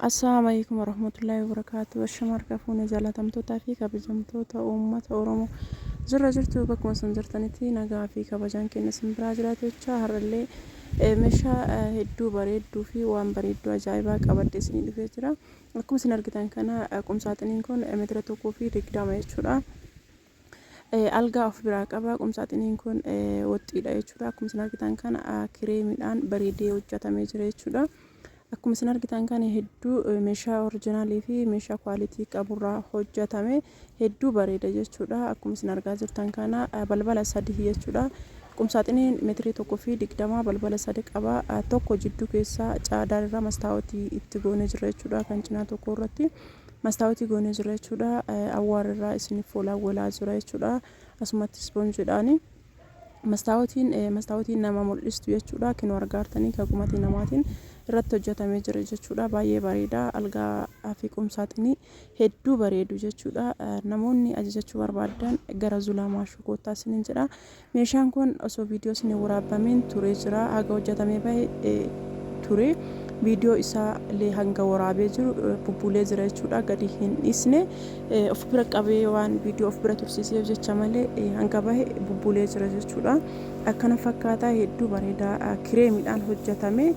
Assalamualaikum warahmatullahi wabarakatuh. Shamarra fuunee jaalatamtootaa fi kabajamtoota uummata Oromoo jirra jirtu bakkuma isin jirtanitti nagaa fi kabajaan kenna isin biraa jiraatu jecha har'allee meeshaa hedduu bareedduu fi waan bareedduu ajaa'ibaa qabadde isin dhufee jira. Akkuma isin argitan kana qumsaaxiniin kun meetira 1.20 jechuudha. Algaa of biraa qaba. Qumsaaxiniin kun woxxiidha jechuudha. Akkuma isin argitan kana kireemiidhaan bareedee hojjetamee jira jechuudha. Akkuma isin argitan kana hedduu meeshaa oriijinaalii fi meeshaa kwaalitii qaburraa hojjetame hedduu bareeda jechuudha. Akkuma isin argaa jirtan kana balbala 3 jechuudha. Qumsaaxiniin meetirii 1.20 balbala 3 qaba. Tokko jidduu keessaa caadaarra mastaawotii itti goonee jira jechuudha. Kan cinaa tokko irratti mastaawotii goonee jira jechuudha. Awwaararraa isiniif walaa jira jechuudha. Asumatti ispoonjiidhaani. Mastaawotiin nama mul'istu jechuudha. Kinoo argaartanii kaqumatii namaatiin irratti hojjetamee jira jechuudha. Baay'ee bareeda. Algaa fi qumsaaxinii hedduu bareedu jechuudha. Namoonni ajajachuu barbaadan gara Zulaamaa Shukoottaa isiniin jedha. Meeshaan kun osoo viidiyoo isin waraabameen ture jira. Haga hojjetamee bahe ture. Viidiyoo isaa illee hanga waraabee jiru bubbulee jira jechuudha. Gadi hin dhiisne of bira qabee waan viidiyoo of bira tursiiseef jecha malee hanga bahe bubbulee jira jechuudha. Akkana fakkaataa hedduu bareeda kireemiidhaan hojjetame.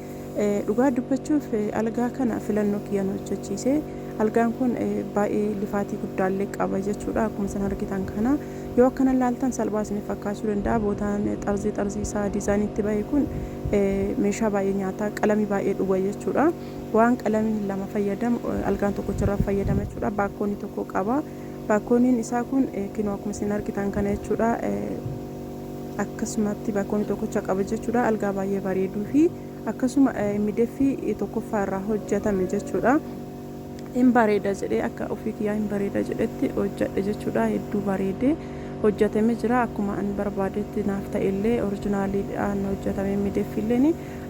Dhugaa dubbachuuf algaa kana filannoo kiyyaan hojjechiise. Algaan kun baay'ee lifaatii guddaallee qaba jechuudha. Akkuma isin argitan kana yoo akkana ilaaltan salphaa isiniif fakkaachuu danda'a. Bootaan xarzii isaa diizaayiniitti bahe kun meeshaa baay'ee nyaataa qalamii baay'ee dhuga jechuudha. Waan qalamii lama fayyadamu algaan tokkocharraa fayyadama jechuudha. Baakkoonii tokko qaba. Baakkooniin isaa kun kinoo akkuma isin argitan kana jechuudha. Akkasumatti baakkoonii tokkocha qaba jechuudha. Algaa baay'ee bareeduu fi akkasuma miidhagfii tokkoffaa irraa hojjetame jechuudha. Hin bareeda jedhee akka ofii kiyyaa hin bareeda jedhetti hojjedhe jechuudha. Hedduu bareedee hojjetamee jira. Akkuma an barbaadetti naaf ta'ellee oriijinaaliidhaan hojjetame miidhagfiilleen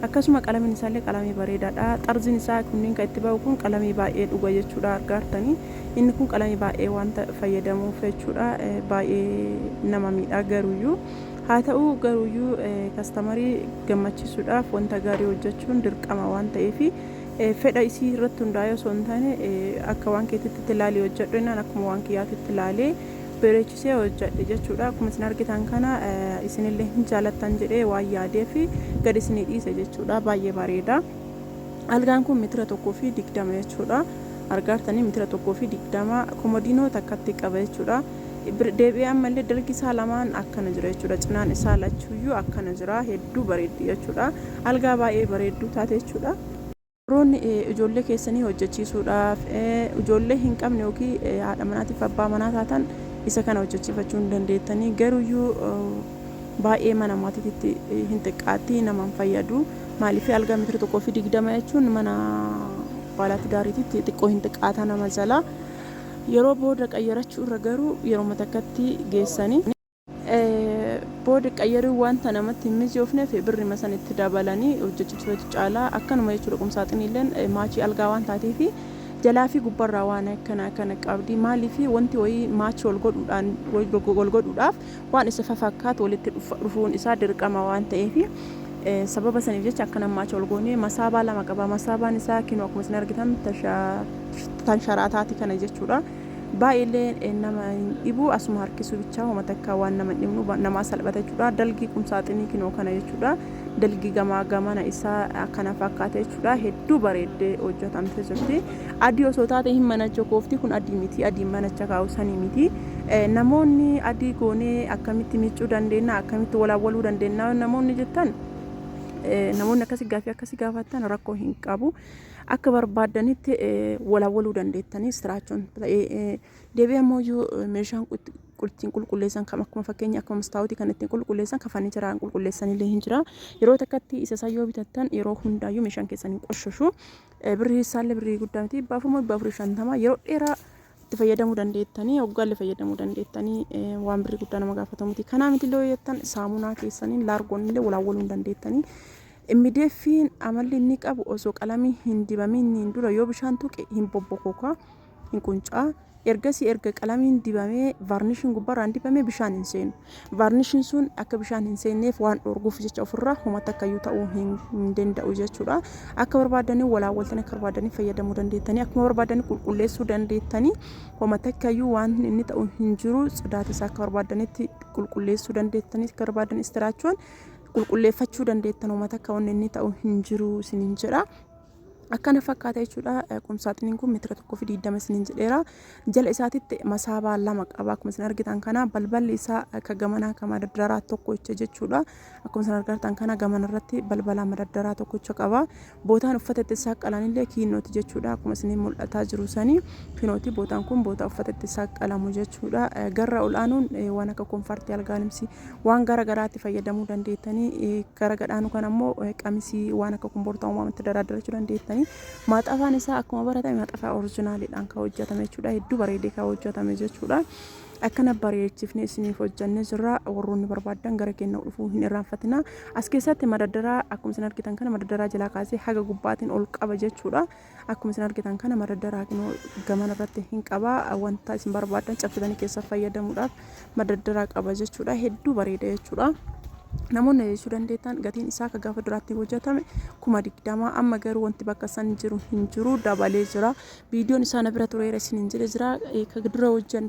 akkasuma qalamiin isaallee qalamii bareedaadha. Xarziin isaa kunniin kan itti bahu kun qalamii baay'ee dhuga jechuudha. Argaartanii inni kun qalamii baay'ee wanta fayyadamuuf jechuudha. Baay'ee nama miidhaa garuuyyuu. Haa ta'u garuuyyuu kastamarii gammachiisuudhaaf wanta gaarii hojjechuun dirqama waan ta'eef fedha isii irratti hundaa'ee osoo hin taane akka waan keetitti ilaalee hojjedhu innaan akkuma waan kiyyaatitti ilaalee bareechisee hojjedhe jechuudha. Akkuma isin argitan kana isinillee hin jaalattan jedhee waan yaadee fi gadi isinii dhiise jechuudha. Baay'ee bareeda. Algaan kun meetira 1.20 jechuudha. Argaartanii meetira 1.20 komodiinoo takkatti qaba jechuudha. Deebi'ee ammallee dalgi isaa lamaan akkana jira jechuudha. Cinaan isaa lachuuyyuu akkana jira. Hedduu bareeddi jechuudha. Algaa baay'ee bareedduu taate jechuudha. Roonni ijoollee keessanii hojjechiisuudhaaf ijoollee hin qabne yookiin haadha manaatiif abbaa manaa taatan isa kana hojjechiifachuu hin dandeettanii garuuyyuu baay'ee mana maatiitti hin xiqqaatti nama fayyadu. Maaliif algaa meetira 1.20 jechuun mana baalaatti daariititti xiqqoo hin xiqqaata nama jala. Yeroo booda qayyarachuu irra garuu yeroo matakkatti geessanii booda qayyaruu wanta namatti hin mijoofneef birri masan itti dabalanii hojjechiisuutu caalaa akkanuma jechuudha. Qumsaaxiniilleen maachii algaa waan taateef jalaa fi gubbarraa waan akkana qabdi. Maaliif wanti wayii maachii ol godhuudhaaf waan isa fakkaatu walitti dhufuun isaa dirqama waan ta'eef sababa saniif jecha akkana maachii ol goonee masaabaa lama qaba. Masaabaan isaa kinoo akkuma isin argitan tansharaataati kana jechuudha. Baay'ee nama dhibu asuma harkisuu bichaa homa takka waan nama dhibnu nama salphata jechuudha. Dalgi qumsaaxinii kinoo kana jechuudha. Dalgi gamana isaa kana fakkaata jechuudha. Hedduu bareeddee hojjetamtee jirti. Adii osoo taate hin manacha koofti kun adii miti. Adii manacha kaawusanii miti. Namoonni adii goonee akkamitti miicuu dandeenya akkamitti walaawwaluu dandeenya namoonni jettan namoonni akkasii gaafatan rakkoo hin qabu. Akka barbaadanitti walaawwaluu dandeettanii siraachuun ta'ee deebi'ee ammoo meeshaan ittiin qulqulleessan kan akkuma fakkeenya akkuma mastaawotii kan ittiin qulqulleessan kafanii jiraan qulqulleessanillee hin jira. Yeroo takkatti isa sayyoo bitattan yeroo hundaayyuu meeshaan keessanii qoshoshu birrii isaallee birrii guddaa miti 450 yeroo dheeraa itti fayyadamuu dandeettanii hoggaallee fayyadamuu dandeettanii waan birrii guddaa nama gaafatamuti. Kanaa mitillee jettan saamunaa keessanii laargoonillee walaawwaluu dandeettanii. Miidhagfiin amalli inni qabu osoo qalamii hin dibamiin dura yoo bishaan tuqe hin bobbokoka. hin quncaa. Ergasii erga qalamiin dibamee varnishiin gubbarraan dibamee bishaan hin seenu. Varnishiin sun akka bishaan hin seenneef waan dhorguuf jecha ofirraa homata akkayyuu ta'uu hin danda'u jechuudha. Akka barbaadanii walaawwaltanii akka barbaadanii fayyadamuu dandeettanii akkuma barbaadanii qulqulleessuu dandeettanii homata akkayyuu waan inni ta'u hin jiru. Tsidaata isaa akka barbaadanitti qulqulleessuu dandeettanii akka barbaadan istiraachuun qulqulleeffachuu dandeettan homata akka wanni inni ta'u hin jiru isiniin jedha. Akkana fakkaata jechuudha. Qumsaaxiniin kun meetira 1.20 isiniin jedheera. Jala isaatitti masaabaa lama qaba. Akkuma isin argitan kana balballi isaa akka gamanaa kan madaddaraa tokkocha jechuudha. Akkuma isin argitan kana gamana irratti balbala madaddaraa tokkocha qaba. Bootaan uffata itti saqqalanillee kiinooti jechuudha. Akkuma isin mul'ataa jiru sanii kiinooti. Bootaan kun boota uffata itti saqqalamu jechuudha. Garra ol'aanuun waan akka konfartii algaanimsi waan gara garaatti fayyadamuu dandeettanii gara gadhaanu kan ammoo qamisii waan akka kumboortaa uumamatti daradarachuu dandeettanii. Maxafaan isaa akkuma baratame maxafaa oriijinaaliidhaan kan hojjetame jechuudha. Hedduu bareedee kan hojjetame jechuudha. Akkana bareechifnee isiniif hojjannee jirra. Warroonni barbaadan gara keenya dhufuu hin irraanfatina. As keessatti madaddaraa akkuma isin argitan kana madaddaraa jalaa kaasee haga gubbaatiin ol qaba jechuudha. Akkuma isin argitan kana madaddaraa gamana irratti hin qaba. Wanta isin barbaadan cabsitanii keessa fayyadamuudhaaf madaddaraa qaba jechuudha. Hedduu bareeda jechuudha. Namoonni jechuu dandeettan gatiin isaa akka gaafa duraatti hojjetame 20,000 amma garuu wanti bakka san jiru hin jiru dabalee jira. Viidiyoon isaa na bira tureera isiniin jedhe jira. Ka dura hojjan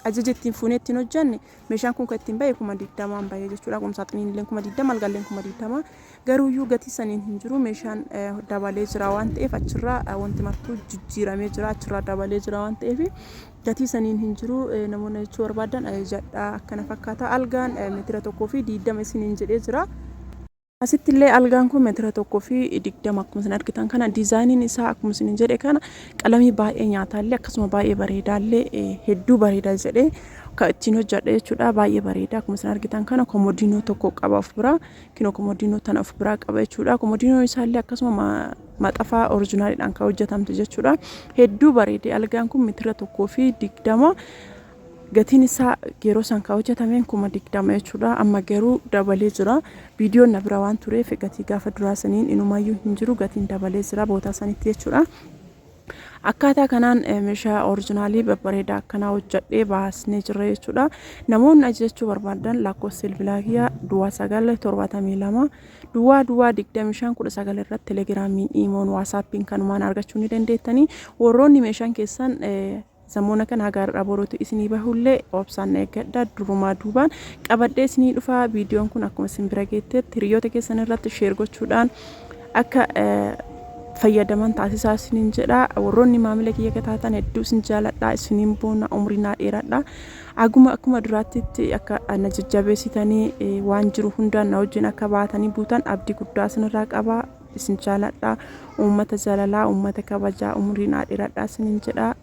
ajaja ittiin fuunee ittiin hojjanne meeshaan kun kan ittiin bahe 20,000 bahe jechuudha. Qumsaaxiniin illee 20,000 algalleen 20,000 garuu iyyuu gatii saniin hin jiru. Meeshaan dabalee jira waan ta'eef achirraa wanti martuu jijjiiramee jira. Achirraa dabalee jira waan ta'eef gatii saniin hin jiru. Namoonni jechuu barbaadan ajajadha. Akkana fakkaata. Algaan meetira 1.20 isiniin jedhee jira. Asitti illee algaan kun meetira 1.20 akkuma isin argitan kana diizaayiniin isaa akkuma isin jedhe kana qalamii baay'ee nyaataallee akkasuma baay'ee bareedaallee hedduu bareedaa jedhee kan ittiin hojjedhe jechuudha. Baay'ee bareeda akkuma isin argitan kana komodiinoo tokko qaba of biraa. Kinoo komodiinoo tana of biraa qaba jechuudha. Komodiinoo isaallee akkasuma maxafaa oriijinaaliidhaan kan hojjetamte jechuudha. Hedduu bareedee algaan kun meetira 1.20 gatiin isaa yeroo san kan hojjetameen 20,000 jechuudha. Amma garuu dabalee jira. Viidiyoon na bira waan tureef gatii gaafa duraa saniin inumayyuu hin jiru. Gatiin dabalee jira bootaa sanitti jechuudha. Akkaataa kanaan meeshaa oriijinaalii babbareedaa akkanaa hojjedhee baasnee jirra jechuudha. Namoonni ajajachuu barbaadan lakkoofsa bilbilaa kiyya duwwaa 972 duwwaa 2519 irratti telegiraamiin iimoon waasaappiin kanumaan argachuu ni dandeettanii. Warroonni meeshaan keessan Zammoona kan agarra borootu isinii bahullee obsaan eeggadha. Durumaa duubaan qabadhee isinii dhufa. Viidiyoon kun akkuma isin bira geettetti hiriyoota keessan irratti sheer gochuudhaan akka fayyadaman taasisaa isiniin jedha. Warroonni maamila kiyya taatan hedduu isin jaaladha. Isiniin boona umriinaa dheeradha. Akkuma duraatti akka na jajjabeessitanii waan jiru hundaan na wajjin akka baatanii buutan abdii guddaa isinirraa qaba. Isin jaaladha. Uummata jaalalaa, uummata kabajaa, umriinaa dheeradha isiniin jedha.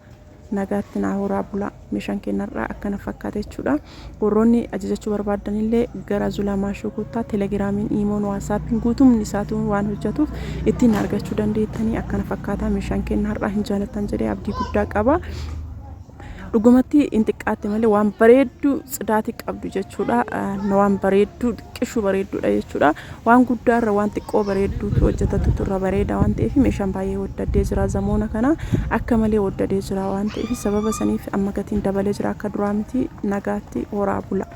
Nagaatti naa horaa bulaa. Meeshaan keenyarraa akkana fakkaata jechuudha. Warroonni ajajachuu barbaadanillee gara Zulamaa Shukutaa telegiraamiin iimoon waasaappiin guutumni isaatu waan hojjetuuf ittiin argachuu dandeettanii akkana fakkaata. Meeshaan keenyarraa hin jaalattan jedhee abdii guddaa qaba. Dhugumatti hin xiqqaatte malee waan bareedduu tsidaati qabdu jechuudha. Waan bareedduu xiqqishuu bareedduudha jechuudha. Waan guddaarra waan xiqqoo bareedduutu hojjetatu turra bareeda waan ta'eef meeshaan baay'ee waddadee jira. Zamoona kana akka malee waddadee jira waan ta'eef sababa saniif amma gatiin dabalee jira akka duraa miti. Nagaatti horaa bula.